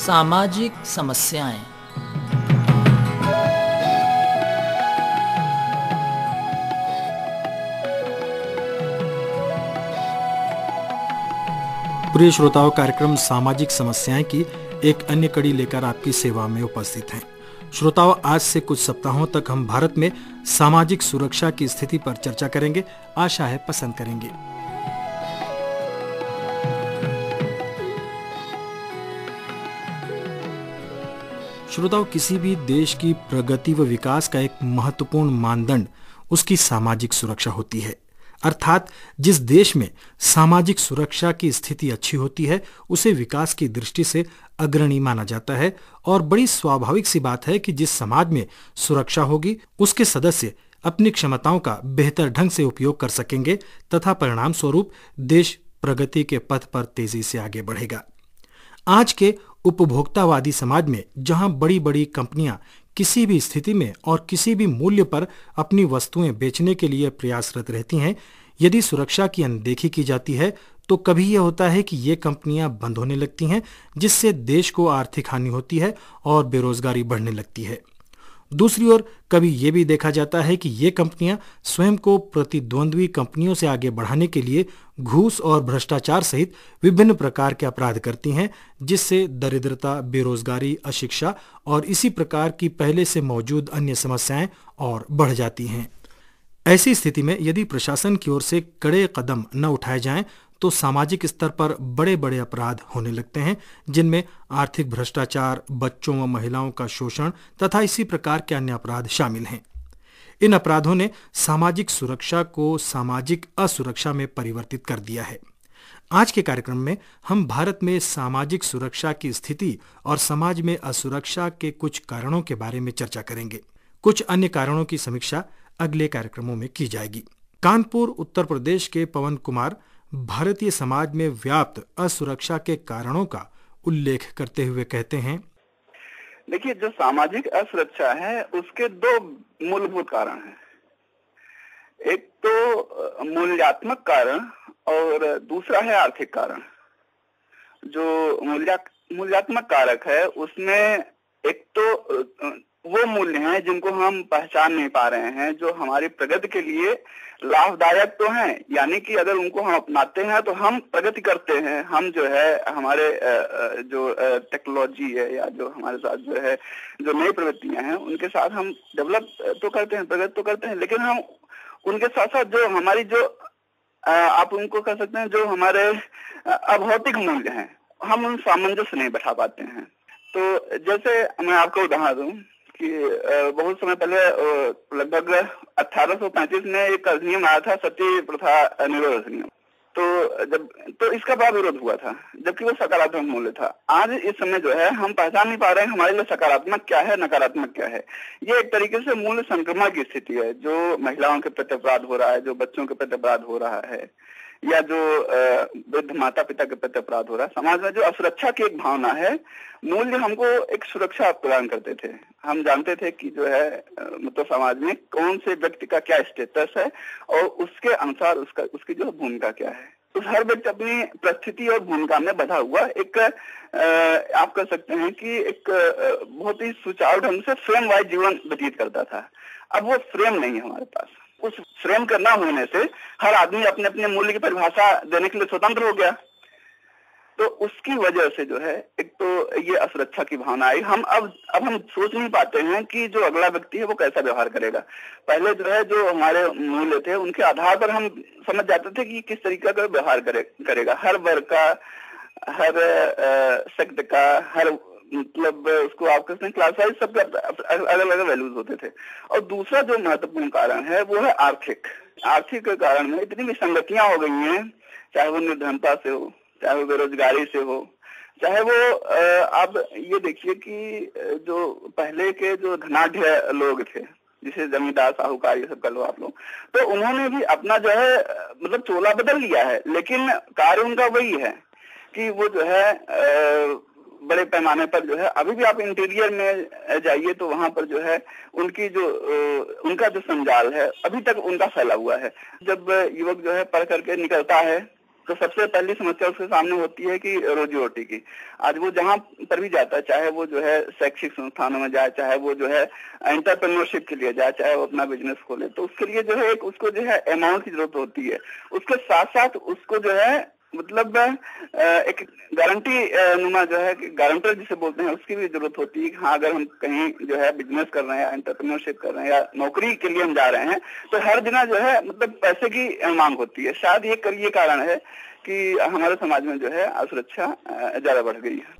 सामाजिक समस्याएं। प्रिय श्रोताओं, कार्यक्रम सामाजिक समस्याएं की एक अन्य कड़ी लेकर आपकी सेवा में उपस्थित हैं। श्रोताओं, आज से कुछ सप्ताहों तक हम भारत में सामाजिक सुरक्षा की स्थिति पर चर्चा करेंगे। आशा है पसंद करेंगे। श्रोताओं, किसी भी देश की प्रगति व विकास का एक महत्वपूर्ण मानदंड उसकी सामाजिक सुरक्षा होती है। अर्थात जिस देश में सामाजिक सुरक्षा की स्थिति अच्छी होती है उसे विकास की दृष्टि से अग्रणी माना जाता है। और बड़ी स्वाभाविक सी बात है कि जिस समाज में सुरक्षा होगी उसके सदस्य अपनी क्षमताओं का बेहतर ढंग से उपयोग कर सकेंगे तथा परिणाम स्वरूप देश प्रगति के पथ पर तेजी से आगे बढ़ेगा। आज के उपभोक्तावादी समाज में जहां बड़ी बड़ी कंपनियां किसी भी स्थिति में और किसी भी मूल्य पर अपनी वस्तुएं बेचने के लिए प्रयासरत रहती हैं, यदि सुरक्षा की अनदेखी की जाती है तो कभी यह होता है कि ये कंपनियां बंद होने लगती हैं, जिससे देश को आर्थिक हानि होती है और बेरोजगारी बढ़ने लगती है। दूसरी ओर कभी यह भी देखा जाता है कि ये कंपनियां स्वयं को प्रतिद्वंद्वी कंपनियों से आगे बढ़ाने के लिए घूस और भ्रष्टाचार सहित विभिन्न प्रकार के अपराध करती हैं, जिससे दरिद्रता, बेरोजगारी, अशिक्षा और इसी प्रकार की पहले से मौजूद अन्य समस्याएं और बढ़ जाती हैं। ऐसी स्थिति में यदि प्रशासन की ओर से कड़े कदम न उठाए जाएं तो सामाजिक स्तर पर बड़े बड़े अपराध होने लगते हैं, जिनमें आर्थिक भ्रष्टाचार, बच्चों व महिलाओं का शोषण तथा इसी प्रकार के अन्य अपराध शामिल हैं। इन अपराधों ने सामाजिक सुरक्षा को सामाजिक असुरक्षा में परिवर्तित कर दिया है। आज के कार्यक्रम में हम भारत में सामाजिक सुरक्षा की स्थिति और समाज में असुरक्षा के कुछ कारणों के बारे में चर्चा करेंगे। कुछ अन्य कारणों की समीक्षा अगले कार्यक्रमों में की जाएगी। कानपुर, उत्तर प्रदेश के पवन कुमार भारतीय समाज में व्याप्त असुरक्षा के कारणों का उल्लेख करते हुए कहते हैं, देखिए, जो सामाजिक असुरक्षा है उसके दो मूलभूत कारण हैं। एक तो मूल्यात्मक कारण और दूसरा है आर्थिक कारण। जो मूल्यात्मक कारक है उसमें एक तो वो मूल्य हैं जिनको हम पहचान नहीं पा रहे हैं, जो हमारी प्रगति के लिए लाभदायक तो हैं, यानी कि अगर उनको हम अपनाते हैं तो हम प्रगति करते हैं। हम जो है हमारे जो टेक्नोलॉजी है या जो हमारे साथ जो है जो नई प्रवृत्तियां हैं उनके साथ हम डेवलप तो करते हैं, प्रगति तो करते हैं, लेकिन हम उनके साथ साथ जो हमारी जो आप उनको कह सकते हैं जो हमारे अभौतिक मूल्य हैं, हम उन सामंजस्य नहीं बैठा पाते हैं। तो जैसे मैं आपको उदाहरण दूं कि बहुत समय पहले लगभग 1835 में एक अधिनियम आया था, सती प्रथा निरोध अधिनियम। तो इसका बड़ा विरोध हुआ था, जबकि वो सकारात्मक मूल्य था। आज इस समय जो है हम पहचान नहीं पा रहे हैं हमारे लिए सकारात्मक क्या है, नकारात्मक क्या है। ये एक तरीके से मूल्य संक्रमण की स्थिति है, जो महिलाओं के प्रति अपराध हो रहा है, जो बच्चों के प्रति अपराध हो रहा है, या जो वृद्ध माता पिता के प्रति अपराध हो रहा है। समाज में जो असुरक्षा की एक भावना है, मूल्य हमको एक सुरक्षा प्रदान करते थे। हम जानते थे कि जो है मतलब समाज में कौन से व्यक्ति का क्या स्टेटस है और उसके अनुसार उसकी जो भूमिका क्या है। तो हर व्यक्ति अपनी परिस्थिति और भूमिका में बंधा हुआ एक आप कह सकते हैं कि एक बहुत ही सुचारू ढंग से फ्रेम वाइज जीवन व्यतीत करता था। अब वो फ्रेम नहीं है हमारे पास। उस फ्रेम का न होने से हर आदमी अपने अपने मूल्य की परिभाषा देने के लिए स्वतंत्र हो गया। तो उसकी वजह से जो है एक तो ये असुरक्षा की भावना आई। अब हम सोच नहीं पाते हैं कि जो अगला व्यक्ति है वो कैसा व्यवहार करेगा। पहले जो है जो हमारे मूल्य थे उनके आधार पर हम समझ जाते थे कि किस तरीके का व्यवहार करेगा। हर वर्ग का, हर सेक्ट का, हर मतलब उसको आप कहते हैं क्लास वाइज सबके अलग अलग वैल्यूज होते थे। और दूसरा जो महत्वपूर्ण कारण है वो है आर्थिक के कारण में इतनी विसंगतियां हो गई हैं, चाहे वो निर्धनता से हो, चाहे वो बेरोजगारी से हो, चाहे वो आप ये देखिए कि जो पहले के जो धनाढ्य लोग थे, जिसे जमींदार, साहूकार, ये सब कर लो आप लोग, तो उन्होंने भी अपना जो है मतलब चोला बदल लिया है, लेकिन कार्य उनका वही है कि वो जो है बड़े पैमाने पर जो है अभी भी आप इंटीरियर में जाइए तो वहां पर जो है उनका जो संजाल है अभी तक उनका फैला हुआ है। जब युवक जो है पढ़ करके निकलता है तो सबसे पहली समस्या उसके सामने होती है कि रोजी रोटी की। आज वो जहां पर भी जाता है, चाहे वो जो है शैक्षिक संस्थानों में जाए, चाहे वो जो है एंटरप्रेन्योरशिप के लिए जाए, चाहे वो अपना बिजनेस खोले, तो उसके लिए जो है एक उसको जो है अमाउंट की जरूरत होती है। उसके साथ साथ उसको जो है मतलब एक गारंटी नुमा जो है गारंटर जिसे बोलते हैं उसकी भी जरूरत होती है कि हाँ, अगर हम कहीं जो है बिजनेस कर रहे हैं, एंटरप्रेन्योरशिप कर रहे हैं या नौकरी के लिए हम जा रहे हैं, तो हर दिन जो है मतलब पैसे की मांग होती है। शायद ये कारण है कि हमारे समाज में जो है असुरक्षा ज्यादा बढ़ गई है।